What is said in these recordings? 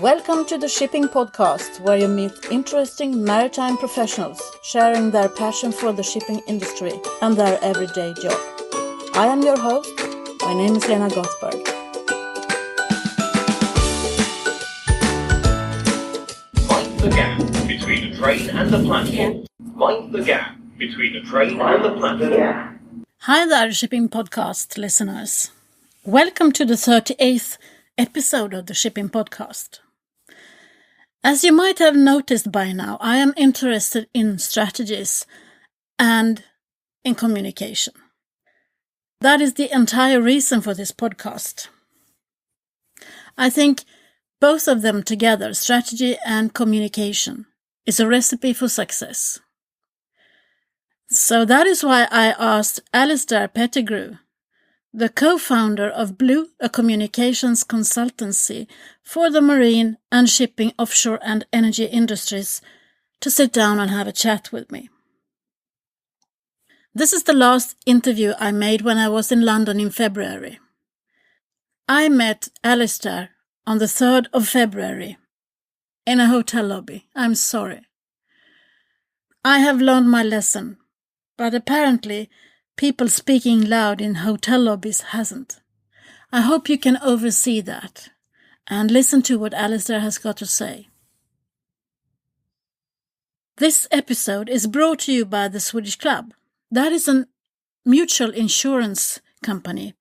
Welcome to the Shipping Podcast, where you meet interesting maritime professionals sharing their passion for the shipping industry and their everyday job. I am your host. My name is Lena Gothberg. Mind the gap between the train and the platform. Mind the gap between the train and the platform. Hi there, Shipping Podcast listeners. Welcome to the 38th episode of the Shipping Podcast. As you might have noticed by now, I am interested in strategies and in communication. That is the entire reason for this podcast. I think both of them together, strategy and communication, is a recipe for success. So that is why I asked Alisdair Pettigrew, the co-founder of Blue, a communications consultancy for the marine and shipping, offshore and energy industries, to sit down and have a chat with me. This is the last interview I made when I was in London in February. I met Alisdair on the 3rd of February in a hotel lobby. I'm sorry. I have learned my lesson, but apparently people speaking loud in hotel lobbies hasn't. I hope you can oversee that and listen to what Alisdair has got to say. This episode is brought to you by the Swedish Club. That is a mutual insurance company,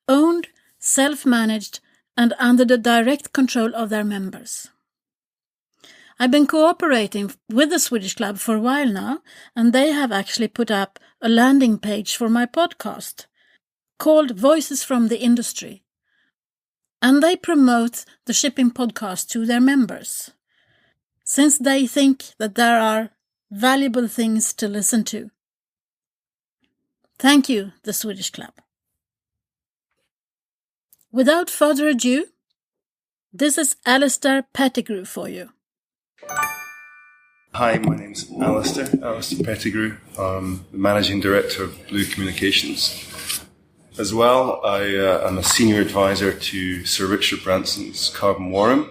owned, self-managed, and under the direct control of their members. I've been cooperating with the Swedish Club for a while now, and they have actually put up a landing page for my podcast called Voices from the Industry. And they promote the Shipping Podcast to their members, since they think that there are valuable things to listen to. Thank you, the Swedish Club. Without further ado, this is Alisdair Pettigrew for you. Hi, my name is Alisdair Pettigrew. I'm the Managing Director of Blue Communications. As well, I am a Senior Advisor to Sir Richard Branson's Carbon Warren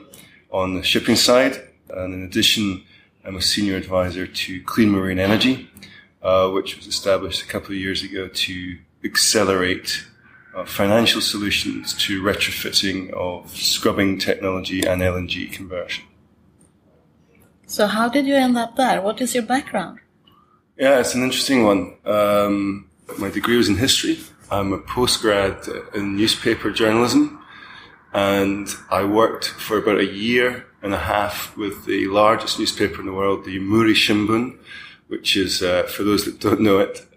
on the shipping side. And in addition, I'm a Senior Advisor to Clean Marine Energy, which was established a couple of years ago to accelerate financial solutions to retrofitting of scrubbing technology and LNG conversion. So how did you end up there? What is your background? Yeah, it's an interesting one. My degree was in history. I'm a postgrad in newspaper journalism, and I worked for about a year and a half with the largest newspaper in the world, the Yomiuri Shimbun, which is, for those that don't know it,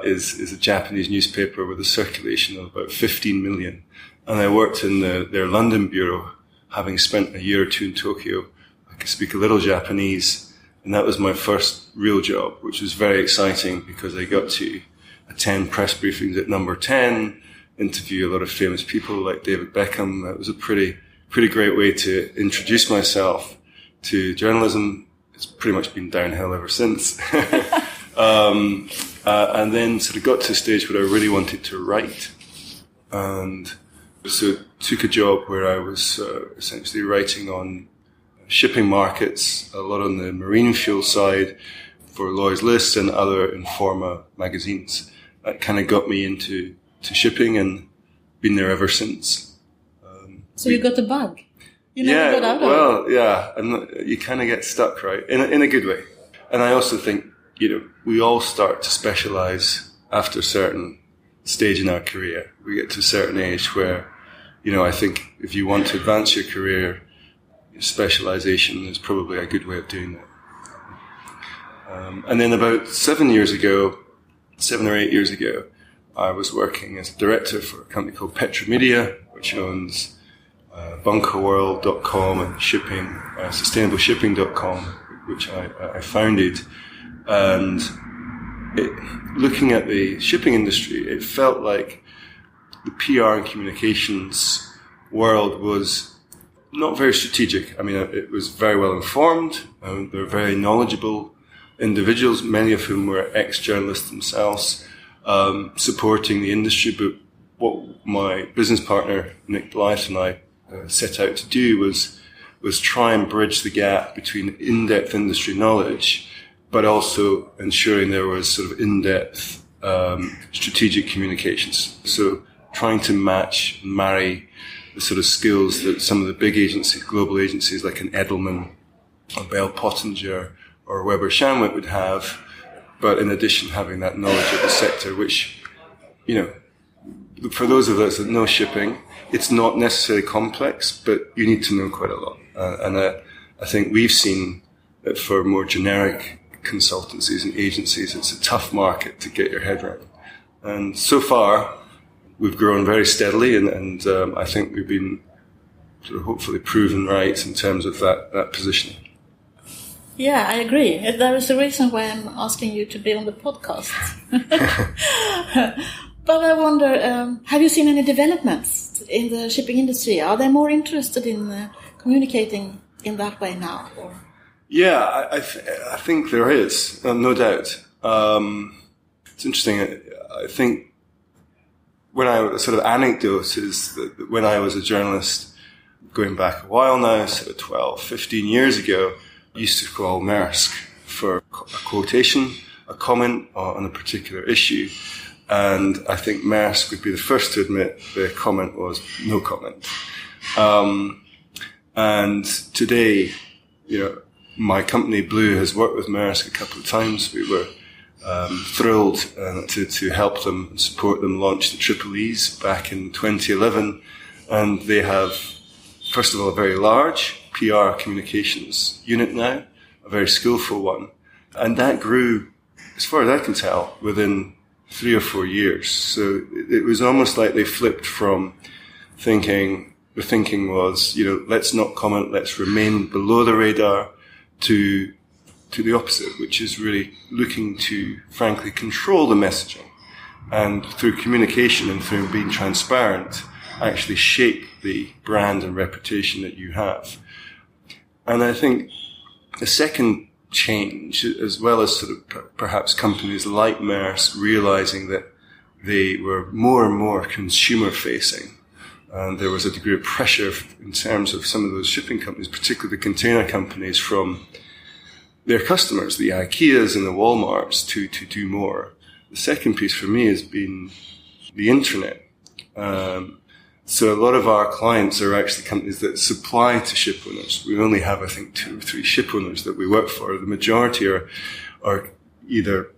is a Japanese newspaper with a circulation of about 15 million. And I worked in their London bureau, having spent a year or two in Tokyo. I could speak a little Japanese, and that was my first real job, which was very exciting because I got to attend press briefings at Number 10, interview a lot of famous people like David Beckham. It was a pretty great way to introduce myself to journalism. It's pretty much been downhill ever since. And then sort of got to a stage where I really wanted to write. And so took a job where I was essentially writing on shipping markets, a lot on the marine fuel side for Lloyd's List and other Informa magazines. That kind of got me into shipping and been there ever since. So you got a bug? You never got out of it? Well, yeah, and you kind of get stuck, right? In a good way. And I also think, we all start to specialize after a certain stage in our career. We get to a certain age where, I think if you want to advance your career, specialization is probably a good way of doing that. And then about 7 or 8 years ago, I was working as a director for a company called Petromedia, which owns bunkerworld.com and sustainableshipping.com, which I founded. And looking at the shipping industry, it felt like the PR and communications world was not very strategic. I mean, it was very well informed. They were very knowledgeable individuals, many of whom were ex-journalists themselves, supporting the industry. But what my business partner, Nick Blythe, and I set out to do was was try and bridge the gap between in-depth industry knowledge, but also ensuring there was sort of in-depth strategic communications. So trying to marry the sort of skills that some of the big agencies, global agencies like an Edelman or Bell Pottinger or Weber Shandwick would have, but in addition having that knowledge of the sector, which, for those of us that know shipping, it's not necessarily complex, but you need to know quite a lot. And I think we've seen that for more generic consultancies and agencies, it's a tough market to get your head around. And so far, we've grown very steadily, and I think we've been sort of hopefully proven right in terms of that positioning. Yeah, I agree. There is a reason why I'm asking you to be on the podcast. But I wonder, have you seen any developments in the shipping industry? Are they more interested in communicating in that way now? Or? Yeah, I think there is, no doubt. It's interesting. I think a sort of anecdote is that when I was a journalist, going back a while now, sort of 12, 15 years ago, I used to call Maersk for a quotation, a comment on a particular issue. And I think Maersk would be the first to admit the comment was no comment. And today, my company Blue has worked with Maersk a couple of times. We were thrilled to help them and support them launch the Triple E's back in 2011. And they have, first of all, a very large PR communications unit now, a very skillful one. And that grew, as far as I can tell, within 3 or 4 years. So it was almost like they flipped from the thinking was, let's not comment, let's remain below the radar, to the opposite, which is really looking to, frankly, control the messaging. And through communication and through being transparent, actually shape the brand and reputation that you have. And I think the second change, as well as sort of perhaps companies like Maersk realizing that they were more and more consumer facing, and there was a degree of pressure in terms of some of those shipping companies, particularly the container companies, from their customers, the IKEAs and the Walmarts, to do more. The second piece for me has been the internet. So a lot of our clients are actually companies that supply to ship owners. We only have, I think, 2 or 3 ship owners that we work for. The majority are either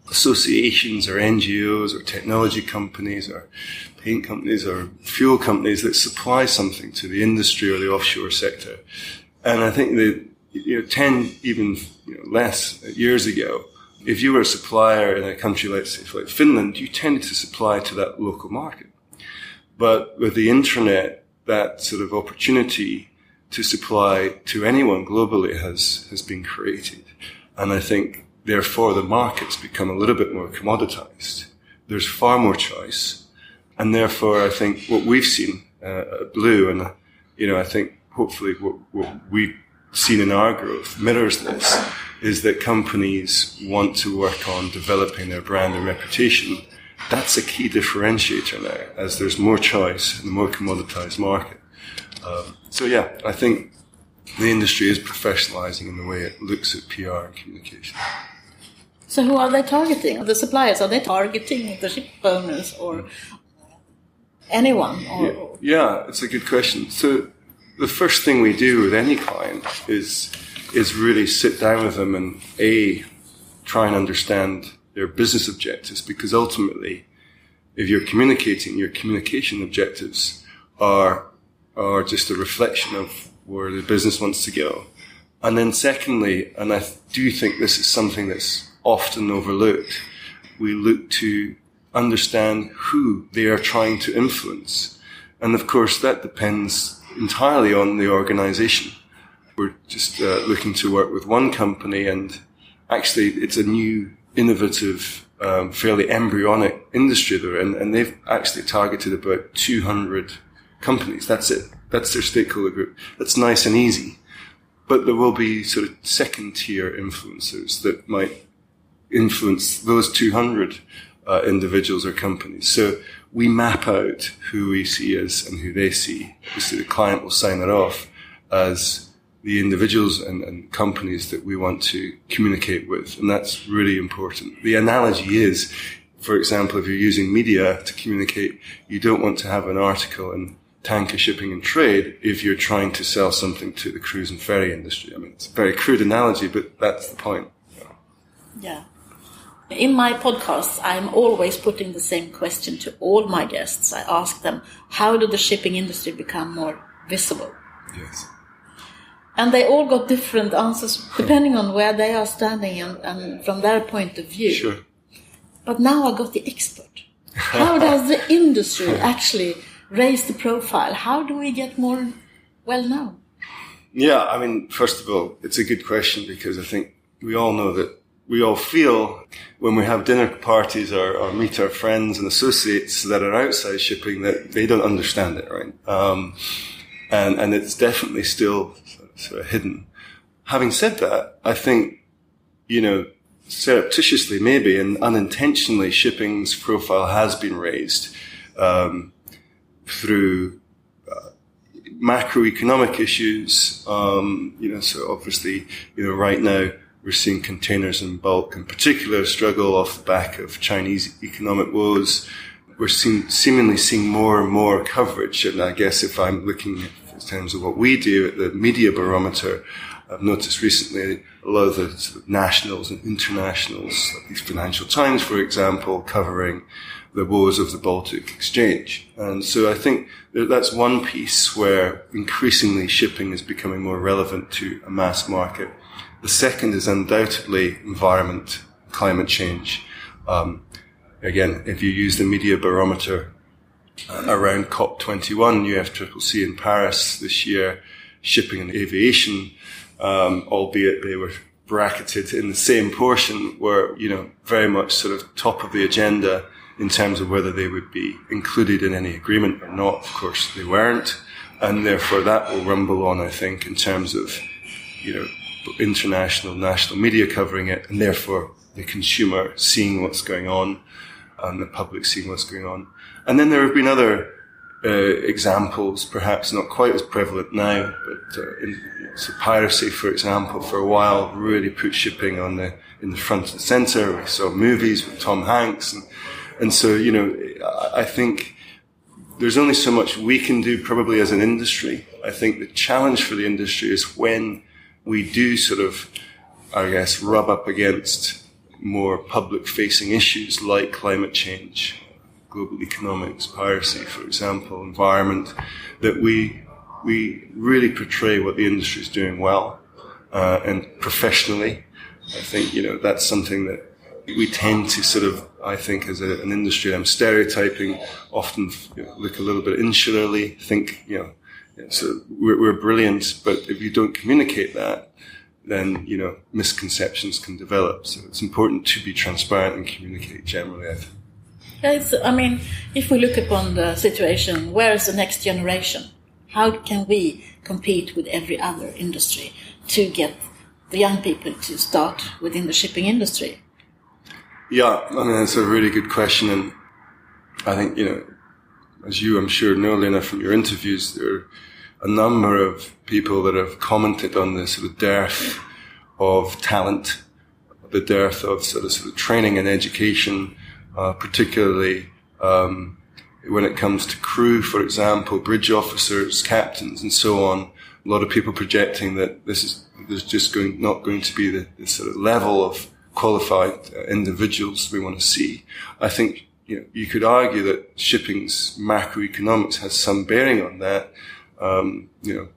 associations or NGOs or technology companies or paint companies or fuel companies that supply something to the industry or the offshore sector. And I think that 10, even less years ago, if you were a supplier in a country, let's say like Finland, you tended to supply to that local market. But with the internet, that sort of opportunity to supply to anyone globally has been created. And I think, therefore, the market's become a little bit more commoditized. There's far more choice. And therefore, I think what we've seen at Blue, and, I think hopefully what we've seen in our growth mirrors this, is that companies want to work on developing their brand and reputation. That's a key differentiator now, as there's more choice in the more commoditized market. I think the industry is professionalizing in the way it looks at PR and communication. So who are they targeting? The suppliers, are they targeting the ship owners or anyone? Or? Yeah, it's a good question. So the first thing we do with any client is really sit down with them and try and understand their business objectives, because ultimately, if you're communicating, your communication objectives are just a reflection of where the business wants to go. And then secondly, and I do think this is something that's often overlooked, we look to understand who they are trying to influence. And of course, that depends entirely on the organization. We're just looking to work with one company, and actually it's a new, innovative, fairly embryonic industry they're in, and they've actually targeted about 200 companies. That's it. That's their stakeholder group. That's nice and easy. But there will be sort of second-tier influencers that might influence those 200 individuals or companies. So we map out who we see as and who they see. Obviously, the client will sign it off as the individuals and companies that we want to communicate with. And that's really important. The analogy is, for example, if you're using media to communicate, you don't want to have an article in Tanker Shipping and Trade if you're trying to sell something to the cruise and ferry industry. I mean, it's a very crude analogy, but that's the point. Yeah. In my podcasts, I'm always putting the same question to all my guests. I ask them, how did the shipping industry become more visible? Yes. And they all got different answers depending on where they are standing and from their point of view. Sure. But now I got the expert. How does the industry actually raise the profile? How do we get more well-known? Yeah, I mean, first of all, it's a good question because I think we all know that we all feel when we have dinner parties or meet our friends and associates that are outside shipping that they don't understand it, right? And it's definitely still sort of hidden. Having said that, I think, surreptitiously maybe and unintentionally shipping's profile has been raised through macroeconomic issues. So obviously, right now we're seeing containers in bulk in particular struggle off the back of Chinese economic woes. We're seemingly seeing more and more coverage. And I guess if I'm looking at in terms of what we do at the media barometer, I've noticed recently a lot of the sort of nationals and internationals, like the Financial Times, for example, covering the woes of the Baltic Exchange. And so I think that's one piece where increasingly shipping is becoming more relevant to a mass market. The second is undoubtedly environment, climate change. Again, if you use the media barometer around COP21, UFCCC in Paris this year, shipping and aviation, albeit they were bracketed in the same portion, were, very much sort of top of the agenda in terms of whether they would be included in any agreement or not. Of course, they weren't. And therefore that will rumble on, I think, in terms of, international, national media covering it, and therefore the consumer seeing what's going on and the public seeing what's going on. And then there have been other examples, perhaps not quite as prevalent now, but so piracy, for example, for a while really put shipping in the front and center. We saw movies with Tom Hanks, and so I think there's only so much we can do probably as an industry. I think the challenge for the industry is when we do sort of, I guess, rub up against more public-facing issues like climate change, global economics, piracy, for example, environment, that we really portray what the industry is doing well, and professionally. I think, that's something that we tend to sort of, I think, as an industry, I'm stereotyping, often look a little bit insularly, think, so we're brilliant, but if you don't communicate that, then, misconceptions can develop. So it's important to be transparent and communicate generally, I think. If we look upon the situation, where is the next generation? How can we compete with every other industry to get the young people to start within the shipping industry? Yeah, that's a really good question. And I think, as you, I'm sure, know, Lena, from your interviews, there are a number of people that have commented on the sort of dearth of talent, the dearth of sort of training and education, particularly when it comes to crew, for example, bridge officers, captains, and so on. A lot of people projecting that there's just not going to be the sort of level of qualified individuals we want to see. I think you could argue that shipping's macroeconomics has some bearing on that.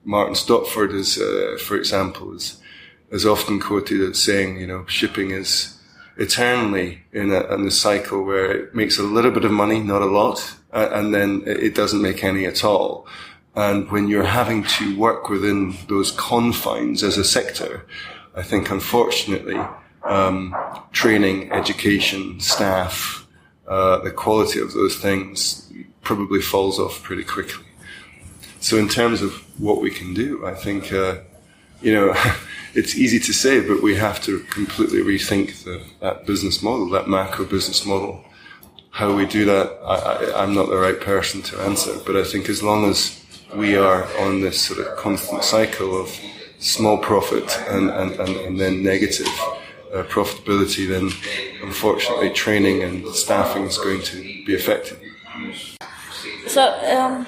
Martin Stopford is, for example, is often quoted as saying, shipping is eternally in a cycle where it makes a little bit of money, not a lot, and then it doesn't make any at all. And when you're having to work within those confines as a sector, I think, unfortunately, training, education, staff, the quality of those things probably falls off pretty quickly. So in terms of what we can do, I think, it's easy to say, but we have to completely rethink that business model, that macro business model. How we do that, I'm not the right person to answer, but I think as long as we are on this sort of constant cycle of small profit and then negative profitability, then unfortunately training and staffing is going to be affected. So,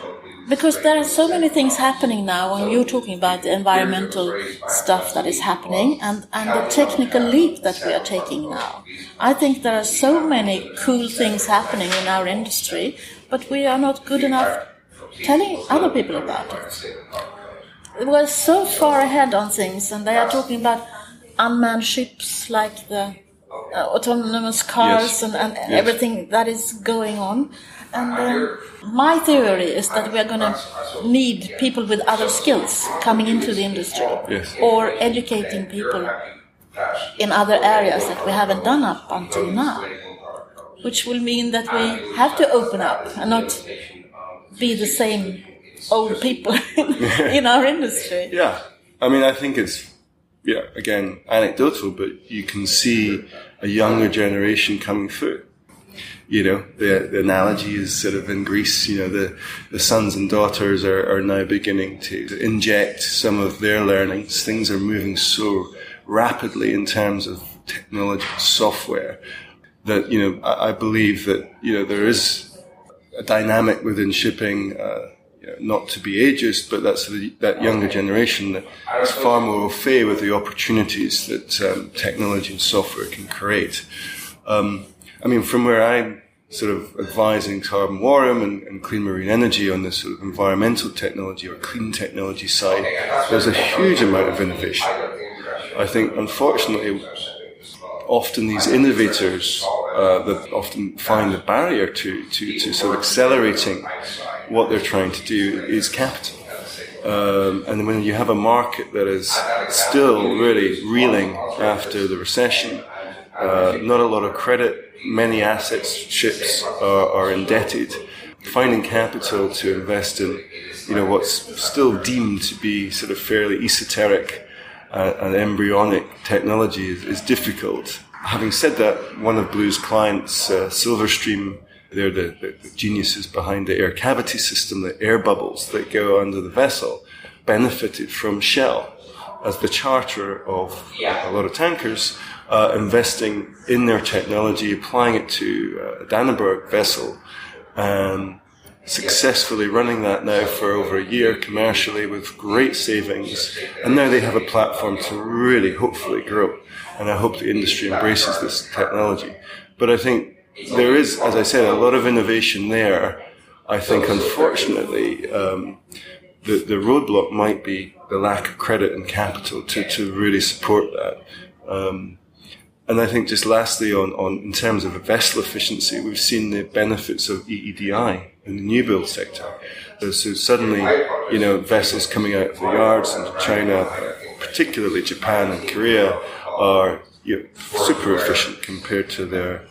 because there are so many things happening now, when you're talking about the environmental stuff that is happening and the technical leap that we are taking now, I think there are so many cool things happening in our industry, but we are not good enough telling other people about it. We're so far ahead on things, and they are talking about unmanned ships like the autonomous cars and everything that is going on. And my theory is that we are going to need people with other skills coming into the industry, or educating people in other areas that we haven't done up until now, which will mean that we have to open up and not be the same old people in our industry. Yeah, I mean, I think it's, again, anecdotal, but you can see a younger generation coming through. You know, the analogy is sort of in Greece, you know, the sons and daughters are now beginning to inject some of their learnings. Things are moving so rapidly in terms of technology and software that, you know, I believe that, you know, there is a dynamic within shipping, not to be ageist, but that's that younger generation that is far more au fait with the opportunities that technology and software can create. I mean, from where I'm sort of advising Carbon Warrum and Clean Marine Energy on the sort of environmental technology or clean technology side, there's a huge amount of innovation. I think, unfortunately, often these innovators that often find the barrier to sort of accelerating what they're trying to do is capital. And when you have a market that is still really reeling after the recession, not a lot of credit, many assets, ships are indebted, finding capital to invest in, you know, what's still deemed to be sort of fairly esoteric and embryonic technology is difficult. Having said that, one of Blue's clients, Silverstream, they're the geniuses behind the air cavity system, the air bubbles that go under the vessel, benefited from Shell as the charterer of a lot of tankers, investing in their technology, applying it to a Danneberg vessel, successfully running that now for over a year commercially with great savings. And now they have a platform to really hopefully grow. And I hope the industry embraces this technology. But I think there is, as I said, a lot of innovation there. I think, unfortunately, the roadblock might be the lack of credit and capital to really support that. And I think just lastly, on in terms of vessel efficiency, we've seen the benefits of EEDI in the new build sector. So suddenly, you know, vessels coming out of the yards into China, particularly Japan and Korea, are, you know, super efficient compared to their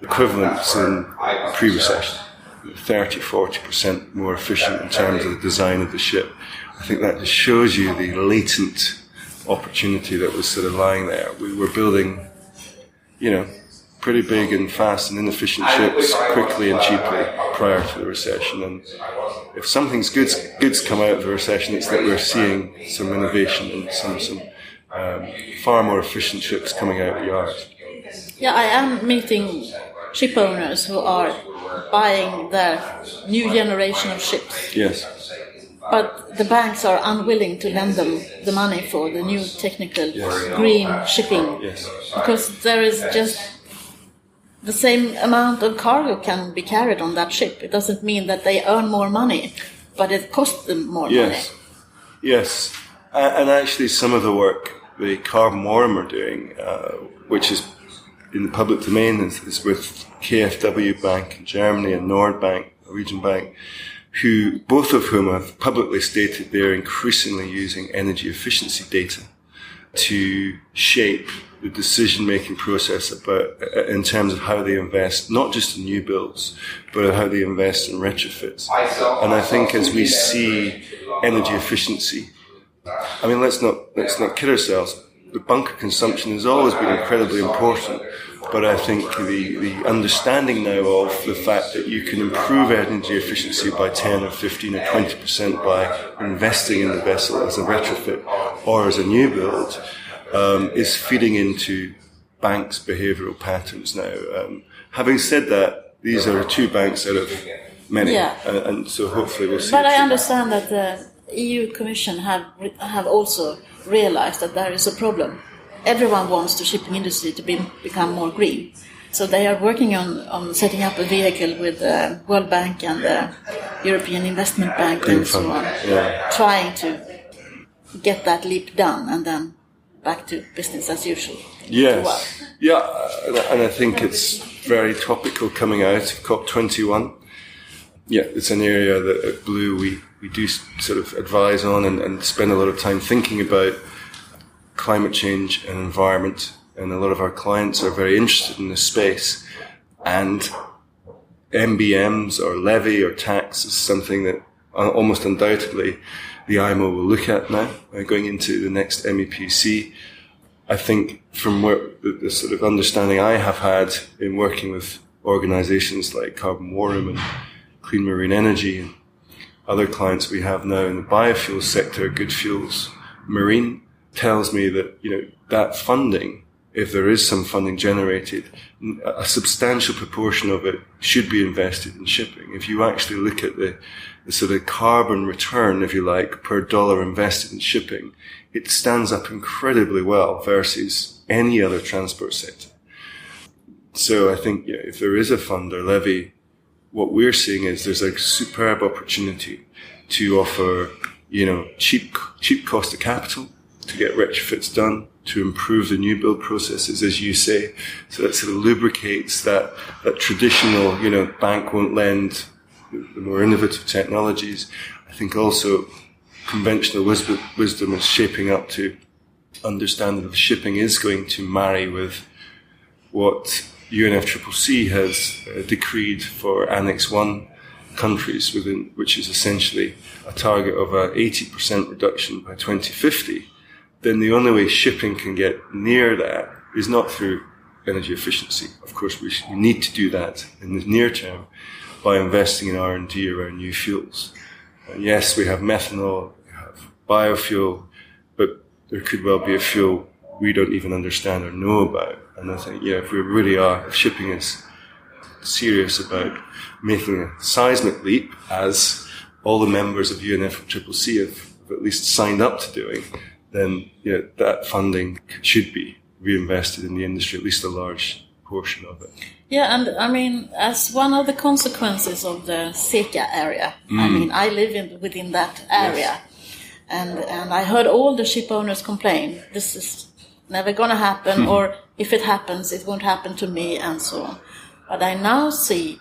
equivalents in pre-recession. 30-40% more efficient in terms of the design of the ship. I think that just shows you the latent opportunity that was sort of lying there. We were building, you know, pretty big and fast and inefficient ships quickly and cheaply prior to the recession. And if something's good's come out of the recession, it's that we're seeing some innovation and some far more efficient ships coming out of the yards. Yeah, I am meeting ship owners who are buying their new generation of ships. Yes. But the banks are unwilling to lend them the money for the new technical green shipping. Yes. Because there is just the same amount of cargo can be carried on that ship. It doesn't mean that they earn more money, but it costs them more money. Yes. And actually some of the work the Carbon Warrum are doing, which is in the public domain, is with KfW Bank in Germany and Nordbank, Norwegian Bank, who both of whom have publicly stated they're increasingly using energy efficiency data to shape the decision-making process in terms of how they invest, not just in new builds, but how they invest in retrofits. And I think as we see energy efficiency, I mean, let's not kid ourselves. The bunker consumption has always been incredibly important, but I think the understanding now of the fact that you can improve energy efficiency by 10 or 15 or 20% by investing in the vessel as a retrofit or as a new build, is feeding into banks' behavioural patterns now. Having said that, these are 2 banks out of many, and so hopefully we'll see. But I understand that the EU Commission have also realized that there is a problem. Everyone wants the shipping industry to become more green. So they are working on setting up a vehicle with the World Bank and the European Investment Bank and so on, trying to get that leap done and then back to business as usual. Yes. Yeah, and I think it's very topical coming out of COP21. Yeah, it's an area that at Blue we do sort of advise on and spend a lot of time thinking about climate change and environment. And a lot of our clients are very interested in this space. And MBMs or levy or tax is something that almost undoubtedly the IMO will look at now, going into the next MEPC. I think from the sort of understanding I have had in working with organisations like Carbon War Room and Clean Marine Energy and other clients we have now in the biofuels sector, Good Fuels Marine, tells me that, that funding, if there is some funding generated, a substantial proportion of it should be invested in shipping. If you actually look at the sort of carbon return, if you like, per dollar invested in shipping, it stands up incredibly well versus any other transport sector. So I think if there is a fund or levy, what we're seeing is there's a superb opportunity to offer, cheap cost of capital to get retrofits done, to improve the new build processes, as you say. So that sort of lubricates that traditional, bank won't lend, the more innovative technologies. I think also conventional wisdom is shaping up to understand that shipping is going to marry with what UNFCCC has decreed for Annex 1 countries, which is essentially a target of an 80% reduction by 2050. Then the only way shipping can get near that is not through energy efficiency. Of course, we need to do that in the near term by investing in R&D around new fuels. And yes, we have methanol, we have biofuel, but there could well be a fuel we don't even understand or know about. And I think, if shipping is serious about making a seismic leap, as all the members of UNFCCC have at least signed up to doing, then that funding should be reinvested in the industry, at least a large portion of it. Yeah, and I mean, as one of the consequences of the SECA area, I live within that area, and I heard all the ship owners complain, this is never going to happen, or if it happens, it won't happen to me, and so on. But I now see,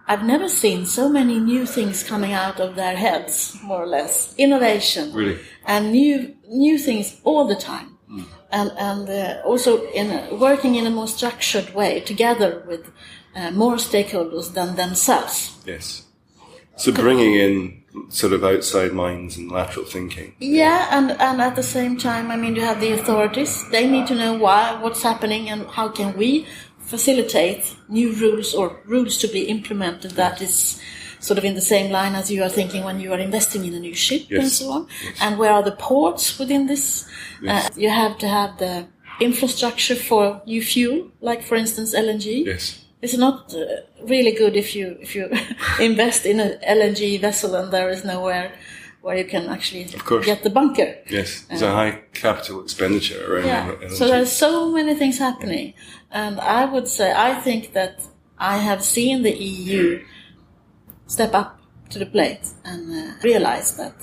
I've never seen so many new things coming out of their heads, more or less. Innovation. Really? And new things all the time. And also working in a more structured way, together with more stakeholders than themselves. Yes. So bringing in sort of outside minds and lateral thinking. Yeah, and at the same time, you have the authorities. They need to know what's happening and how can we facilitate new rules or rules to be implemented that is sort of in the same line as you are thinking when you are investing in a new ship and so on. Yes. And where are the ports within this? Yes. You have to have the infrastructure for new fuel, like for instance LNG. Yes. It's not really good if you invest in an LNG vessel and there is nowhere where you can actually get the bunker. Yes, it's a high capital expenditure around LNG. So there's so many things happening. And I would say, I think that I have seen the EU step up to the plate and realize that,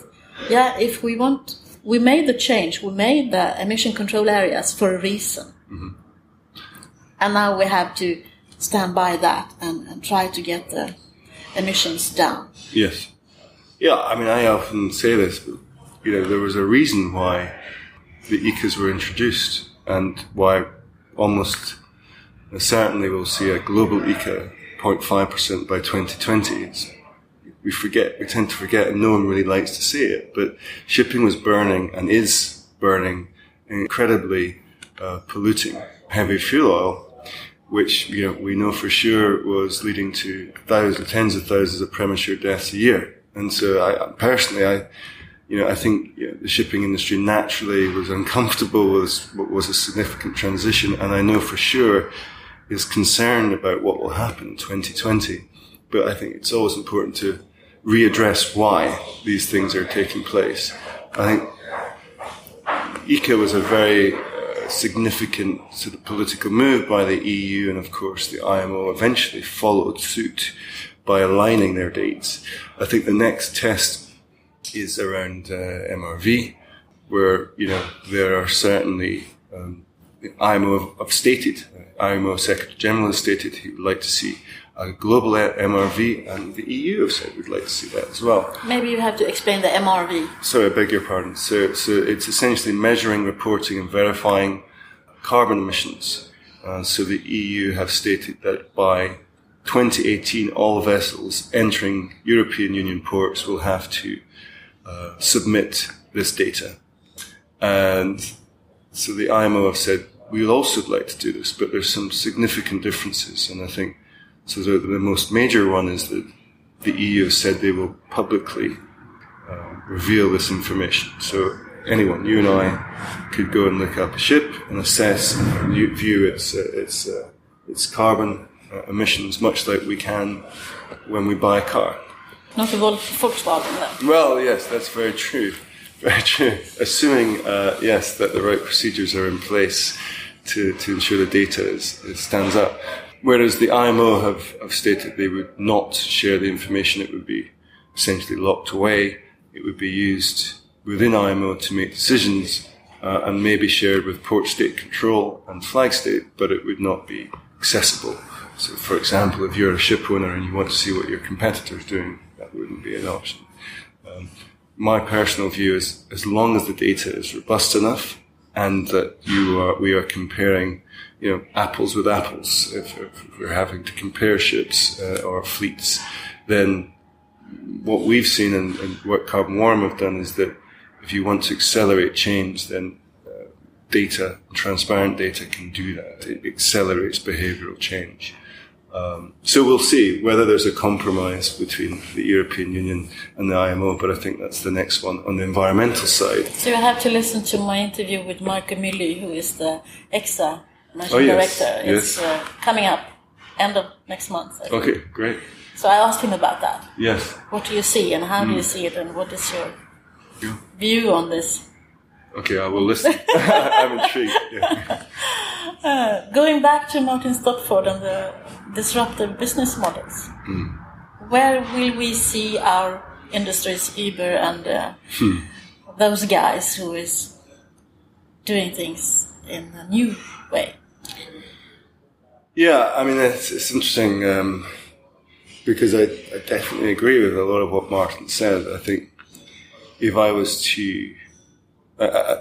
if we made the change, we made the emission control areas for a reason. Mm-hmm. And now we have to stand by that and try to get the emissions down. Yes. Yeah, I often say this, but, there was a reason why the ECAs were introduced and why almost certainly we'll see a global ECA 0.5% by 2020. We tend to forget, and no one really likes to say it, but shipping was burning and is burning incredibly polluting heavy fuel oil, which we know for sure was leading to tens of thousands of premature deaths a year. And so I I think the shipping industry naturally was uncomfortable with what was a significant transition, and I know for sure is concerned about what will happen in 2020. But I think it's always important to readdress why these things are taking place. I think ECA was a very significant sort of political move by the EU, and of course the IMO eventually followed suit by aligning their dates. I think the next test is around MRV, where there are certainly the IMO have stated, IMO Secretary General has stated he would like to see a global MRV, and the EU have said we'd like to see that as well. Maybe you have to explain the MRV. Sorry, I beg your pardon. So it's essentially measuring, reporting and verifying carbon emissions. So the EU have stated that by 2018, all vessels entering European Union ports will have to submit this data. And so the IMO have said, we would also like to do this, but there's some significant differences. And I think, so the most major one is that the EU has said they will publicly reveal this information. So anyone, you and I, could go and look up a ship and assess and view its carbon emissions, much like we can when we buy a car. Not a Volkswagen, then. Well, yes, that's very true. Very true. Assuming, yes, that the right procedures are in place to ensure the data stands up. Whereas the IMO have stated they would not share the information. It would be essentially locked away. It would be used within IMO to make decisions and maybe shared with port state control and flag state, but it would not be accessible. So, for example, if you're a ship owner and you want to see what your competitor's doing, that wouldn't be an option. My personal view is, as long as the data is robust enough and that we are comparing, apples with apples, if we're having to compare ships or fleets, then what we've seen and what Carbon Warm have done is that if you want to accelerate change, then data, transparent data can do that. It accelerates behavioural change. So we'll see whether there's a compromise between the European Union and the IMO, but I think that's the next one on the environmental side. So you have to listen to my interview with Marco Mylly, who is the EXA Managing Director. It's coming up end of next month. Okay, great. So I asked him about that. Yes. What do you see and how do you see it, and what is your view on this? Okay, I will listen. I'm intrigued. Yeah. Going back to Martin Stopford and the disruptive business models, where will we see our industries, Uber and those guys who is doing things in a new way? Yeah, I mean, it's interesting because I definitely agree with a lot of what Martin said. I think if I was to...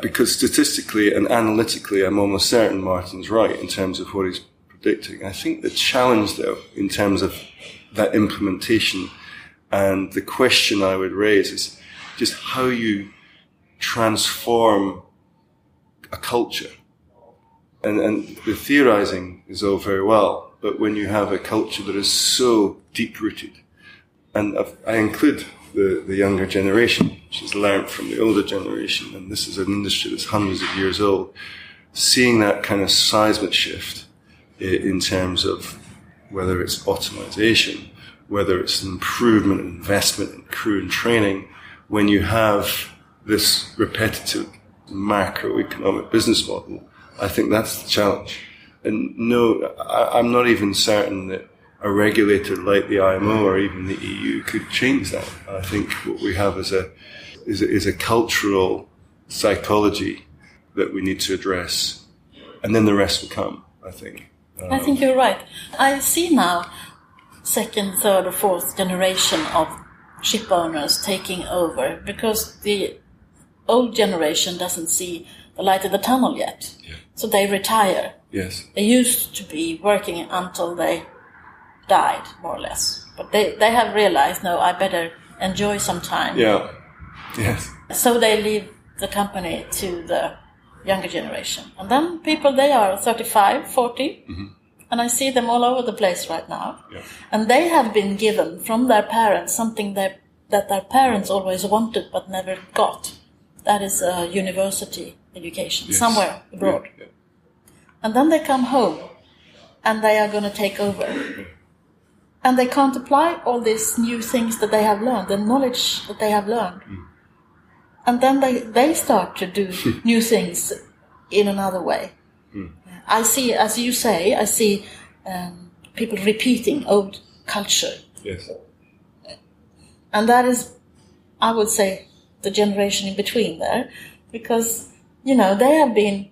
because statistically and analytically, I'm almost certain Martin's right in terms of what he's predicting. I think the challenge, though, in terms of that implementation and the question I would raise is just how you transform a culture. And the theorizing is all very well, but when you have a culture that is so deep-rooted, and I include the younger generation, which has learned from the older generation, and this is an industry that's hundreds of years old, seeing that kind of seismic shift in terms of whether it's automation, whether it's an improvement, investment in crew and training, when you have this repetitive macroeconomic business model, I think that's the challenge. And no, I'm not even certain that a regulator like the IMO or even the EU could change that. I think what we have is a cultural psychology that we need to address, and then the rest will come, I think. I think you're right. I see now second, third or fourth generation of ship owners taking over because the old generation doesn't see the light of the tunnel yet. Yeah. So they retire. Yes. They used to be working until they died, more or less. But they have realized, no, I better enjoy some time. Yeah. Yes. So they leave the company to the younger generation. And then people, they are 35, 40, and I see them all over the place right now. Yeah. And they have been given from their parents something they that their parents always wanted but never got. That is a university education, somewhere abroad. Yeah. And then they come home and they are going to take over. And they can't apply all these new things that they have learned, the knowledge that they have learned. And then they start to do new things in another way. I see, as you say, people repeating old culture. Yes. And that is, I would say, the generation in between there. Because, they have been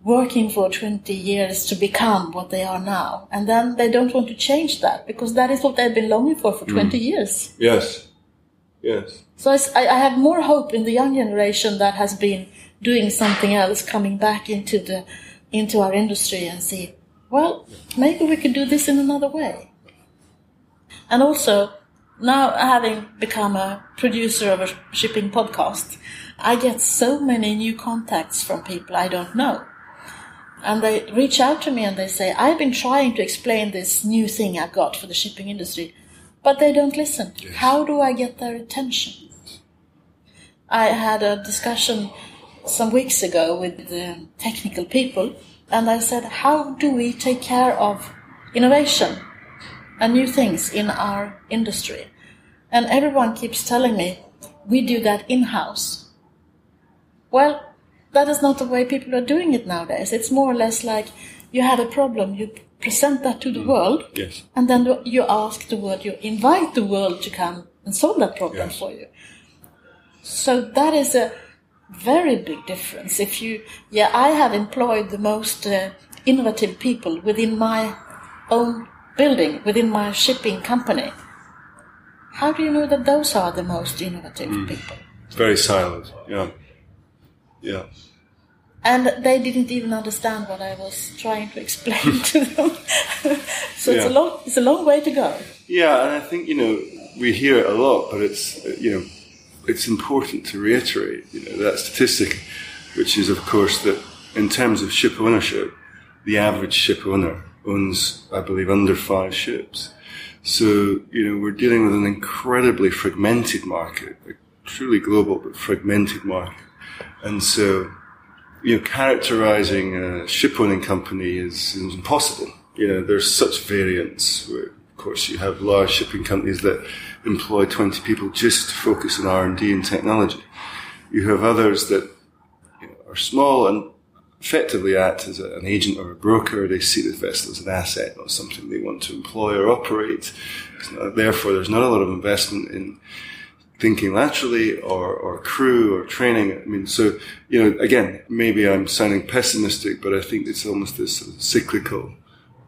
working for 20 years to become what they are now. And then they don't want to change that, because that is what they've been longing for 20 years. Yes. So I have more hope in the young generation that has been doing something else, coming back into our industry and see, well, maybe we could do this in another way. And also, now having become a producer of a shipping podcast, I get so many new contacts from people I don't know. And they reach out to me and they say, I've been trying to explain this new thing I got for the shipping industry, but they don't listen. Yes. How do I get their attention? I had a discussion some weeks ago with the technical people, and I said, how do we take care of innovation and new things in our industry? And everyone keeps telling me, we do that in-house. Well, that is not the way people are doing it nowadays. It's more or less like you have a problem, you present that to the world, and then you ask the world, you invite the world to come and solve that problem for you. So that is a very big difference. I have employed the most innovative people within my own building, within my shipping company. How do you know that those are the most innovative people? It's very silent, Yeah. And they didn't even understand what I was trying to explain to them. So it's a long way to go. Yeah, and I think, we hear it a lot, but it's important to reiterate, that statistic, which is, of course, that in terms of ship ownership, the average ship owner owns, I believe, under 5 ships. So, we're dealing with an incredibly fragmented market, a truly global but fragmented market. And so, characterizing a ship-owning company is impossible. There's such variance. Where, of course, you have large shipping companies that employ 20 people just to focus on R&D and technology. You have others that are small and effectively act as an agent or a broker. They see the vessel as an asset, not something they want to employ or operate. Therefore, there's not a lot of investment in thinking laterally or crew or training. I mean, so, again, maybe I'm sounding pessimistic, but I think it's almost this sort of cyclical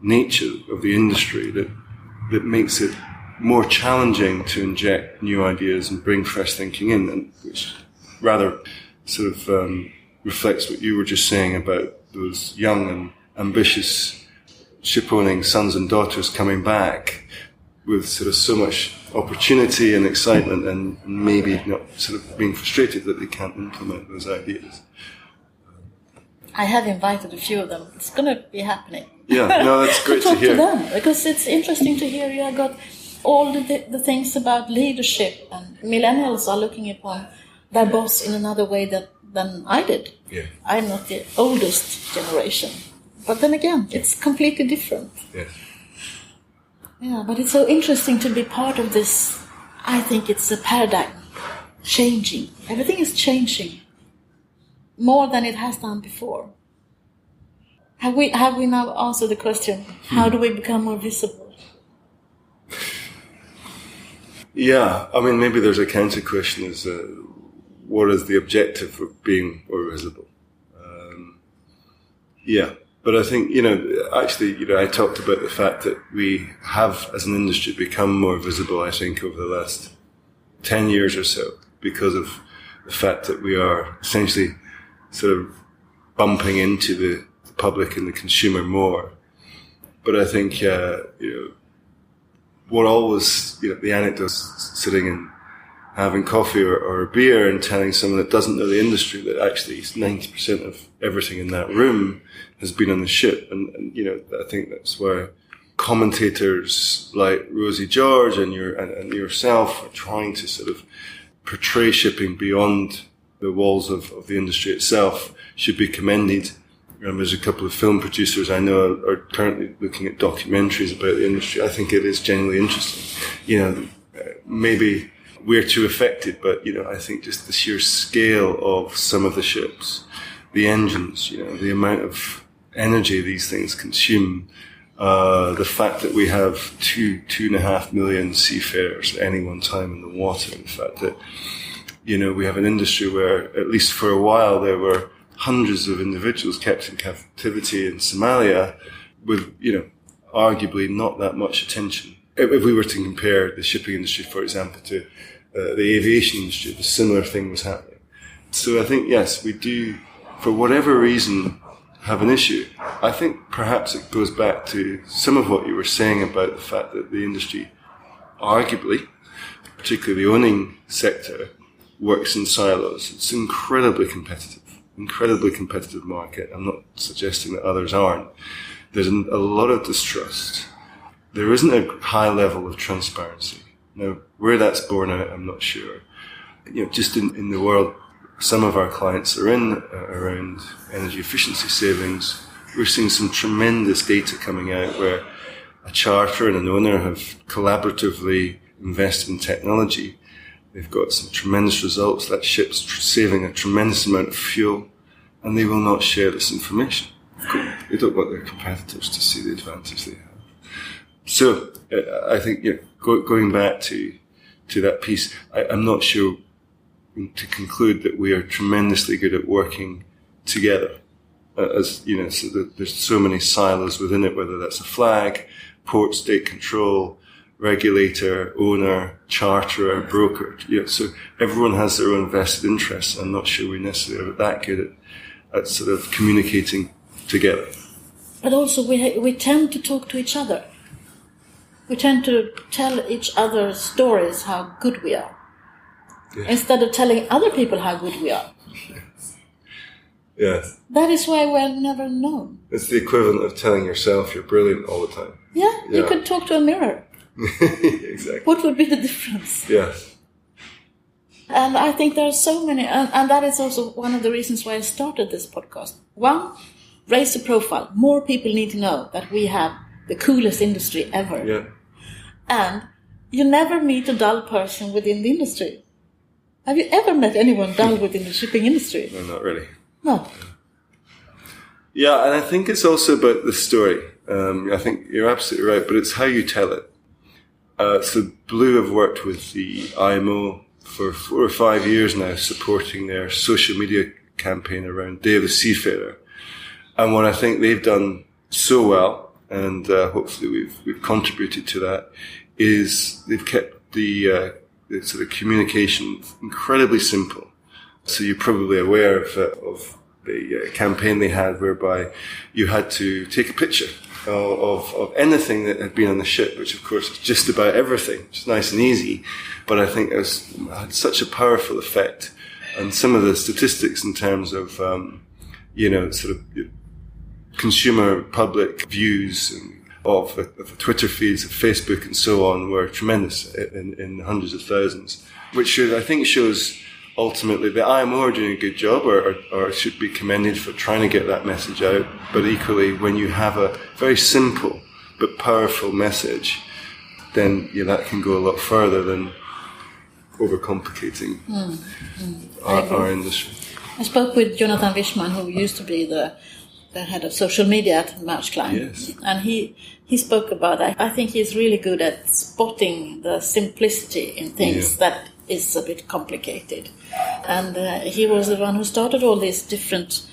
nature of the industry that makes it more challenging to inject new ideas and bring fresh thinking in, and which rather sort of reflects what you were just saying about those young and ambitious ship-owning sons and daughters coming back with sort of so much opportunity and excitement, and maybe not sort of being frustrated that they can't implement those ideas. I have invited a few of them. It's going to be happening. Yeah, no, that's great to hear. To them, because it's interesting to hear you have got all the things about leadership, and millennials are looking upon their boss in another way than I did. Yeah. I'm not the oldest generation. But then again, it's completely different. Yes. Yeah, but it's so interesting to be part of this. I think it's a paradigm changing. Everything is changing more than it has done before. Have we now answered the question, how do we become more visible? Yeah, I mean, maybe there's a counter question is, what is the objective of being more visible? But I think, actually, I talked about the fact that we have, as an industry, become more visible, I think, over the last 10 years or so, because of the fact that we are essentially sort of bumping into the public and the consumer more. But I think, we're always, the anecdotes sitting and having coffee or a beer and telling someone that doesn't know the industry that actually 90% of everything in that room has been on the ship. And I think that's where commentators like Rosie George and yourself are trying to sort of portray shipping beyond the walls of the industry itself should be commended. There's a couple of film producers I know are currently looking at documentaries about the industry. I think it is genuinely interesting. Maybe we're too affected, but, I think just the sheer scale of some of the ships, the engines, the amount of energy these things consume, the fact that we have 2.5 million seafarers at any one time in the water, the fact that, we have an industry where, at least for a while, there were hundreds of individuals kept in captivity in Somalia with, arguably not that much attention. If we were to compare the shipping industry, for example, to the aviation industry, the similar thing was happening. So I think, yes, we do, for whatever reason, have an issue. I think perhaps it goes back to some of what you were saying about the fact that the industry, arguably, particularly the owning sector, works in silos. It's incredibly competitive market. I'm not suggesting that others aren't. There's a lot of distrust. There isn't a high level of transparency. Now, where that's born out, I'm not sure. Just in the world some of our clients are in around energy efficiency savings, we're seeing some tremendous data coming out where a charterer and an owner have collaboratively invested in technology. They've got some tremendous results. That ship's saving a tremendous amount of fuel, and they will not share this information. They don't want their competitors to see the advantage they have. So I think going back to that piece, I'm not sure to conclude that we are tremendously good at working together. So that there's so many silos within it, whether that's a flag, port, state control, regulator, owner, charterer, broker. So everyone has their own vested interests. I'm not sure we necessarily are that good at sort of communicating together. But also we tend to talk to each other. We tend to tell each other stories how good we are, instead of telling other people how good we are. Yes. That is why we're never known. It's the equivalent of telling yourself you're brilliant all the time. Yeah, you could talk to a mirror. Exactly. What would be the difference? Yes. And I think there are so many, and that is also one of the reasons why I started this podcast. One, raise the profile. More people need to know that we have the coolest industry ever. Yeah. And you never meet a dull person within the industry. Have you ever met anyone dull within the shipping industry? No, not really. No. Yeah, and I think it's also about the story. I think you're absolutely right, but it's how you tell it. So Blue have worked with the IMO for 4 or 5 years now, supporting their social media campaign around Day of the Seafarer. And what I think they've done so well, and hopefully we've contributed to that, is they've kept the sort of communication incredibly simple. So you're probably aware of the campaign they had, whereby you had to take a picture of anything that had been on the ship, which of course is just about everything. It's nice and easy, but I think it had such a powerful effect. And some of the statistics in terms of, sort of consumer public views of the Twitter feeds, of Facebook and so on were tremendous in hundreds of thousands, which I think shows ultimately the IMO are doing a good job or should be commended for trying to get that message out. But equally, when you have a very simple but powerful message, then that can go a lot further than overcomplicating our industry. I spoke with Jonathan Wishman, who used to be the head of social media at Maersk Line. Yes. And he spoke about that. I think he's really good at spotting the simplicity in things that is a bit complicated. And he was the one who started all these different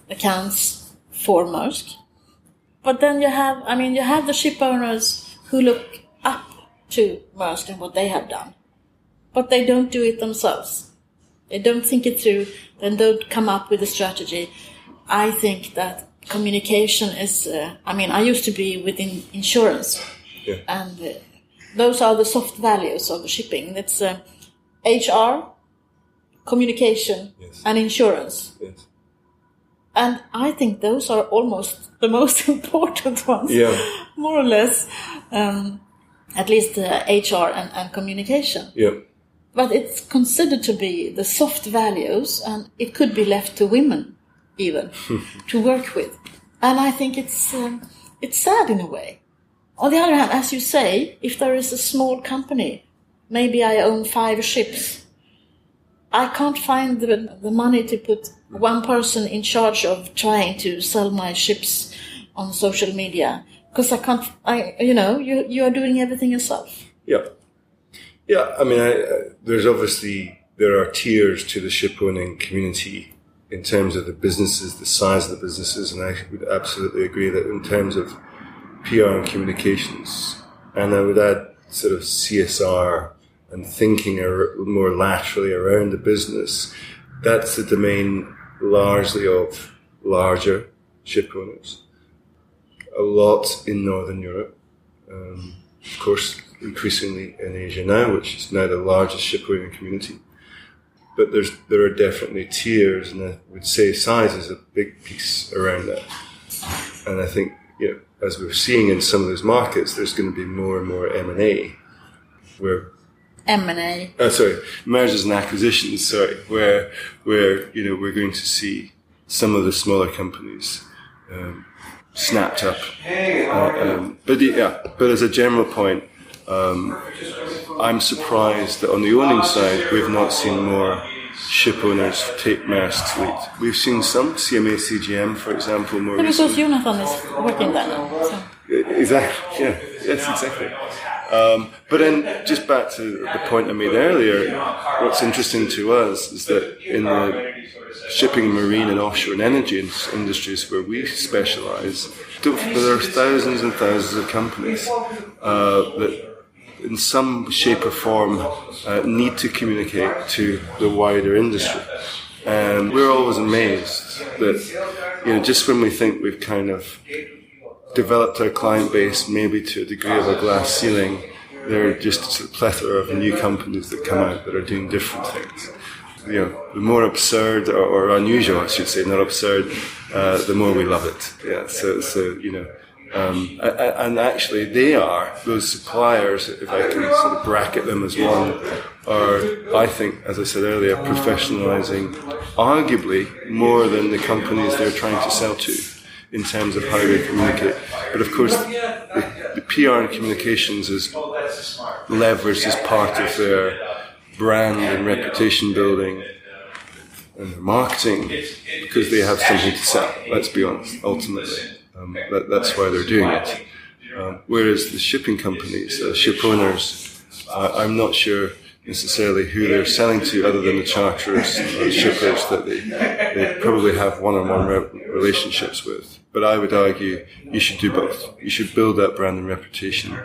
accounts for Maersk. But then you have the ship owners who look up to Maersk and what they have done. But they don't do it themselves. They don't think it through. They don't come up with a strategy. I think that communication is... I used to be within insurance. Yeah. And those are the soft values of the shipping. It's HR, communication, and insurance. Yes. And I think those are almost the most important ones, more or less, at least HR and communication. Yeah. But it's considered to be the soft values, and it could be left to women even to work with. And I think it's sad in a way. On the other hand, as you say, if there is a small company, maybe I own 5 ships, I can't find the money to put one person in charge of trying to sell my ships on social media, because you are doing everything yourself. Yeah. Yeah, I mean, there are tiers to the ship owning community in terms of the businesses, the size of the businesses, and I would absolutely agree that in terms of PR and communications, and I would add sort of CSR and thinking more laterally around the business, that's the domain largely of larger ship owners. A lot in Northern Europe, of course, increasingly in Asia now, which is now the largest shipowning community. But there are definitely tiers, and I would say size is a big piece around that. And I think, as we're seeing in some of those markets, there's going to be more and more M&A, where M&A. Mergers and acquisitions. Where we're going to see some of the smaller companies snapped up. But as a general point, I'm surprised that on the owning side, we've not seen more ship owners take Maersk's fleet. We've seen some, CMA CGM, for example, more recently. Because Jonathan is working there now. So. Exactly, yeah. Yes, exactly. But then, just back to the point I made earlier, what's interesting to us is that in the shipping, marine and offshore and energy industries where we specialise, there are thousands and thousands of companies that in some shape or form need to communicate to the wider industry. And we're always amazed that, just when we think we've kind of developed our client base maybe to a degree of a glass ceiling, there are just a plethora of new companies that come out that are doing different things. The more absurd or unusual, I should say, not absurd, the more we love it. Yeah. And actually those suppliers, if I can sort of bracket them as one, are, I think, as I said earlier, professionalising arguably more than the companies they're trying to sell to in terms of how they communicate. But of course, the PR and communications is leveraged as part of their brand and reputation building and their marketing because they have something to sell, let's be honest, ultimately. That's why they're doing it. Whereas the shipping companies, ship owners, I'm not sure necessarily who they're selling to other than the charterers or the shippers that they probably have one-on-one relationships with. But I would argue you should do both. You should build that brand and reputation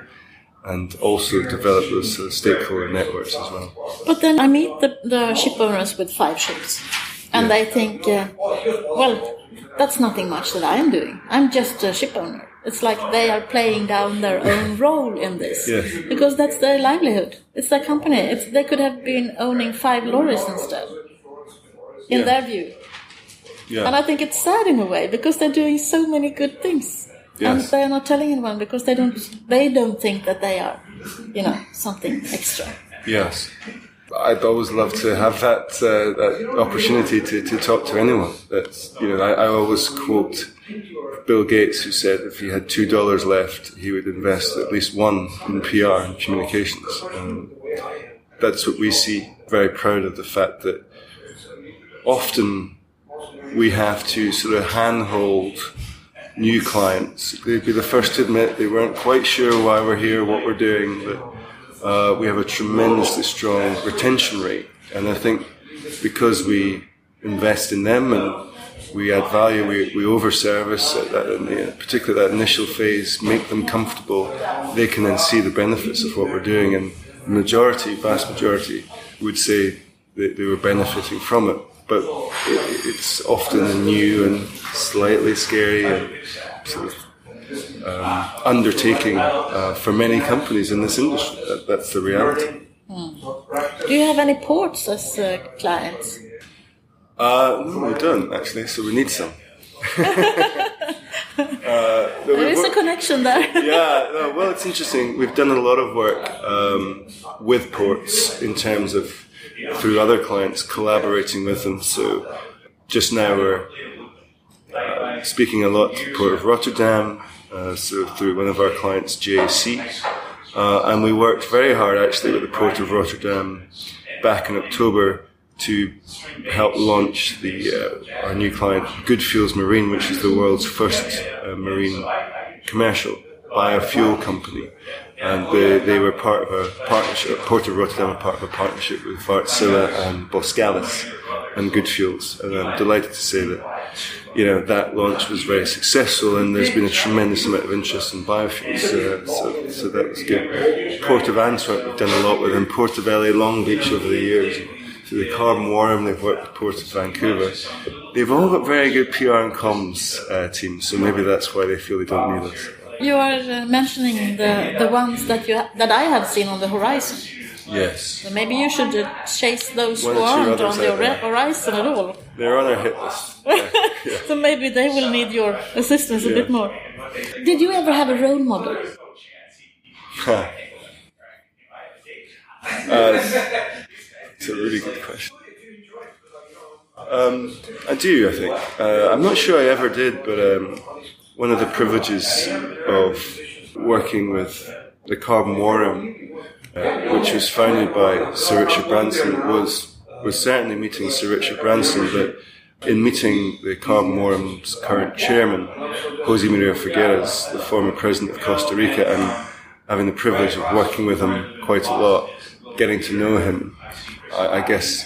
and also develop those stakeholder networks as well. But then I meet the ship owners with 5 ships and they think, that's nothing much that I am doing. I'm just a ship owner. It's like they are playing down their own role in this. Yes. Because that's their livelihood. It's their company. They could have been owning 5 lorries instead, in their view. Yeah. And I think it's sad in a way, because they're doing so many good things. Yes. And they're not telling anyone because they don't think that they are, something extra. Yes. I'd always love to have that opportunity to talk to anyone. That's, I always quote Bill Gates, who said if he had $2 left, he would invest at least $1 in PR and communications. That's what we see. Very proud of the fact that often we have to sort of handhold new clients. They'd be the first to admit they weren't quite sure why we're here, what we're doing, but we have a tremendously strong retention rate. And I think because we invest in them and we add value, we overservice, particularly that initial phase, make them comfortable, they can then see the benefits of what we're doing. And the vast majority, would say that they were benefiting from it. But it's often new and slightly scary and sort of undertaking for many companies in this industry. That's the reality. Do you have any ports as clients? No, we don't actually. So we need some. There is a connection there. Well, it's interesting. We've done a lot of work with ports in terms of, through other clients, collaborating with them. So just now we're speaking a lot to the Port of Rotterdam, so through one of our clients, JAC. And we worked very hard actually with the Port of Rotterdam back in October to help launch our new client, Goodfuels Marine, which is the world's first marine commercial biofuel company. And they were part of a partnership, Port of Rotterdam were part of a partnership with Wärtsilä and Boskalis and Goodfuels. And I'm delighted to say that, that launch was very successful, and there's been a tremendous amount of interest in biofuels. So that was good. Port of Antwerp we've done a lot with, and Port of LA Long Beach over the years. So the Carbon Warm, they've worked with Port of Vancouver. They've all got very good PR and comms teams, so maybe that's why they feel they don't need us. You are mentioning the ones that I have seen on the horizon. Yes. So maybe you should chase those who aren't on the horizon at all. They're on our hit list. Yeah. So maybe they will need your assistance a bit more. Did you ever have a role model? It's a really good question. I do, I think. I'm not sure I ever did, but one of the privileges of working with the Carbon Warm, which was founded by Sir Richard Branson, was certainly meeting Sir Richard Branson, but in meeting the Carbon Warm's current chairman, Jose Maria Figueras, the former president of Costa Rica, and having the privilege of working with him quite a lot, getting to know him, I guess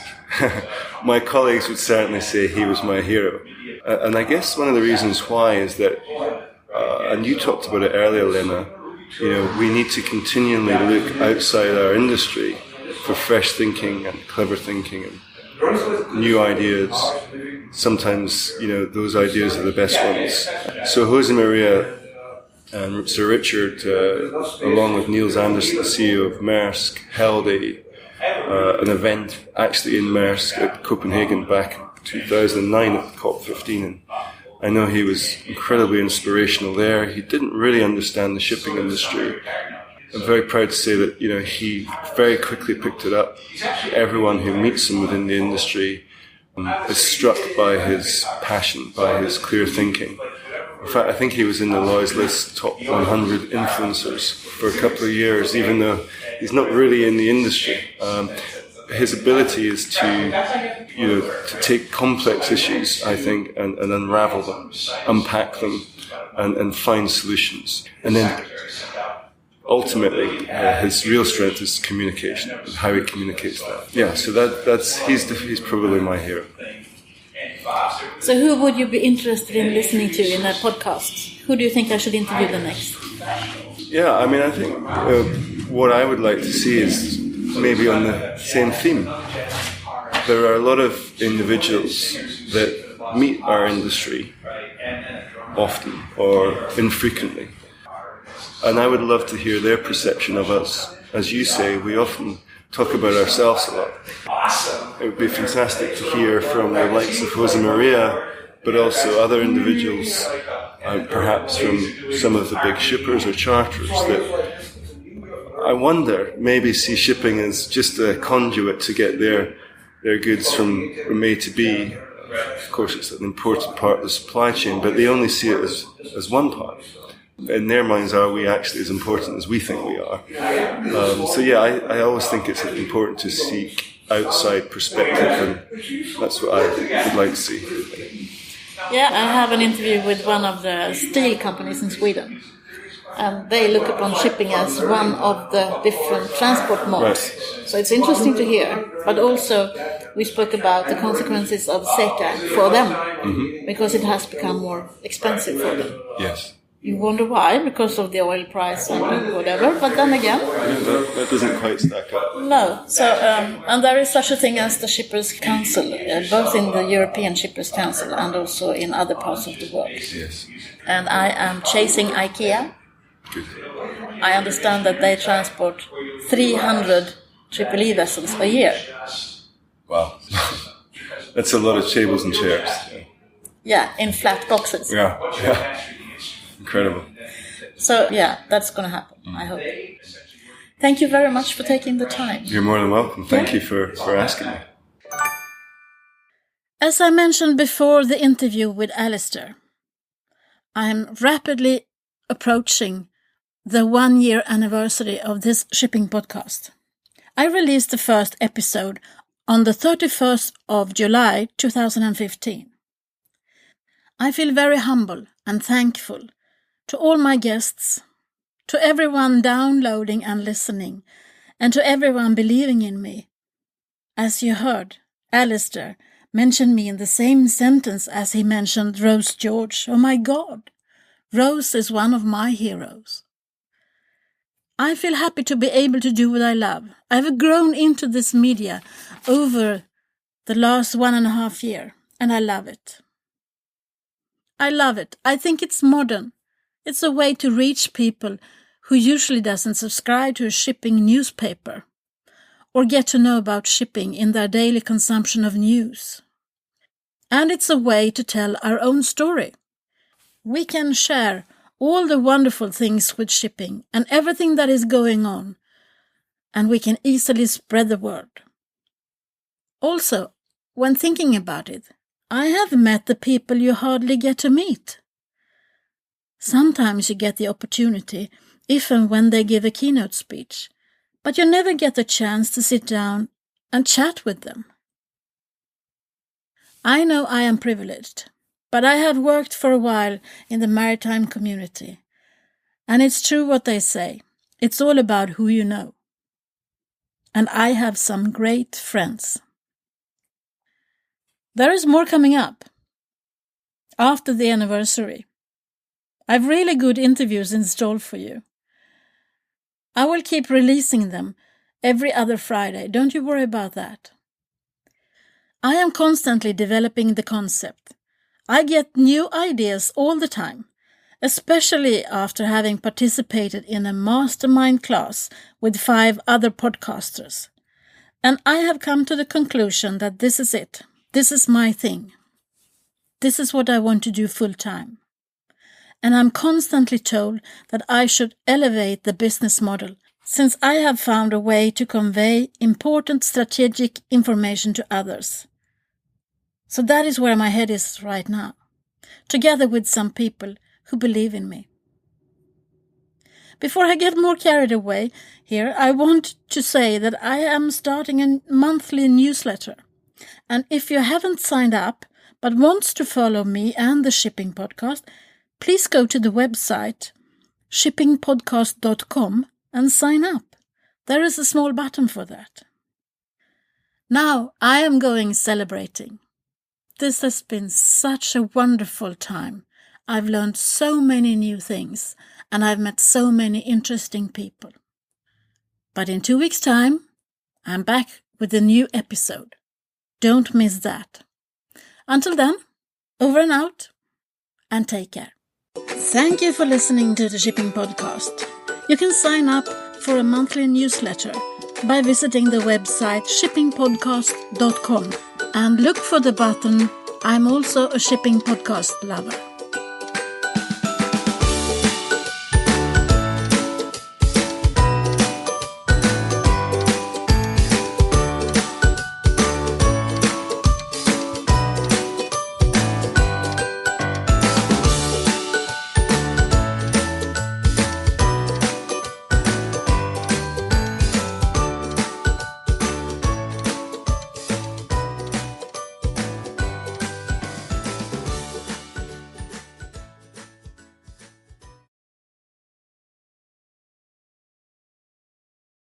my colleagues would certainly say he was my hero. And I guess one of the reasons why is that, and you talked about it earlier, Lena, we need to continually look outside our industry for fresh thinking and clever thinking and new ideas. Sometimes, those ideas are the best ones. So Jose Maria and Sir Richard, along with Niels Andersen, CEO of Maersk, held an event actually in Maersk at Copenhagen back in 2009 at COP15, and I know he was incredibly inspirational there. He didn't really understand the shipping industry. I'm very proud to say that he very quickly picked it up. Everyone who meets him within the industry is struck by his passion, by his clear thinking. In fact, I think he was in the Lloyd's List top 100 influencers for a couple of years, even though he's not really in the industry. His ability is to take complex issues, I think, and unravel them, unpack them, and find solutions. And then ultimately, his real strength is communication, and how he communicates that. Yeah, so he's probably my hero. So who would you be interested in listening to in that podcast? Who do you think I should interview the next? Yeah, I mean, I think what I would like to see is maybe on the same theme. There are a lot of individuals that meet our industry often or infrequently. And I would love to hear their perception of us. As you say, we often talk about ourselves a lot. It would be fantastic to hear from the likes of Jose Maria, but also other individuals, perhaps from some of the big shippers or charterers, that I wonder maybe see shipping as just a conduit to get their goods from A to B. Of course, it's an important part of the supply chain, but they only see it as one part. In their minds, are we actually as important as we think we are? I always think it's important to seek outside perspective, and that's what I would like to see. Yeah, I have an interview with one of the steel companies in Sweden. And they look upon shipping as one of the different transport modes. Right. So it's interesting to hear. But also, we spoke about the consequences of CETA for them, because it has become more expensive for them. Yes. You wonder why, because of the oil price and whatever, but then again... that doesn't quite stack up. No, so, and there is such a thing as the Shippers' Council, both in the European Shippers' Council and also in other parts of the world. Yes. And I am chasing IKEA. Good. I understand that they transport 300 Triple-E vessels a year. Wow. That's a lot of tables and chairs. Yeah, in flat boxes. Yeah. Incredible. So, yeah, that's going to happen, I hope. Thank you very much for taking the time. You're more than welcome. Thank you for asking me. As I mentioned before the interview with Alisdair, I am rapidly approaching the 1-year anniversary of this shipping podcast. I released the first episode on the 31st of July 2015. I feel very humble and thankful to all my guests, to everyone downloading and listening, and to everyone believing in me. As you heard, Alisdair mentioned me in the same sentence as he mentioned Rose George. Oh my God, Rose is one of my heroes. I feel happy to be able to do what I love. I've grown into this media over the last 1.5 years, and I love it. I love it. I think it's modern. It's a way to reach people who usually doesn't subscribe to a shipping newspaper or get to know about shipping in their daily consumption of news. And it's a way to tell our own story. We can share all the wonderful things with shipping and everything that is going on, and we can easily spread the word. Also, when thinking about it, I have met the people you hardly get to meet. Sometimes you get the opportunity, if and when they give a keynote speech, but you never get the chance to sit down and chat with them. I know I am privileged, but I have worked for a while in the maritime community, and it's true what they say. It's all about who you know. And I have some great friends. There is more coming up after the anniversary. I've really good interviews installed for you. I will keep releasing them every other Friday. Don't you worry about that. I am constantly developing the concept. I get new ideas all the time, especially after having participated in a mastermind class with 5 other podcasters. And I have come to the conclusion that this is it. This is my thing. This is what I want to do full time. And I'm constantly told that I should elevate the business model, since I have found a way to convey important strategic information to others. So that is where my head is right now, together with some people who believe in me. Before I get more carried away here, I want to say that I am starting a monthly newsletter. And if you haven't signed up, but wants to follow me and the Shipping Podcast, please go to the website shippingpodcast.com and sign up. There is a small button for that. Now I am going celebrating. This has been such a wonderful time. I've learned so many new things, and I've met so many interesting people. But in 2 weeks' time, I'm back with a new episode. Don't miss that. Until then, over and out, and take care. Thank you for listening to the Shipping Podcast. You can sign up for a monthly newsletter by visiting the website shippingpodcast.com and look for the button "I'm also a shipping podcast lover."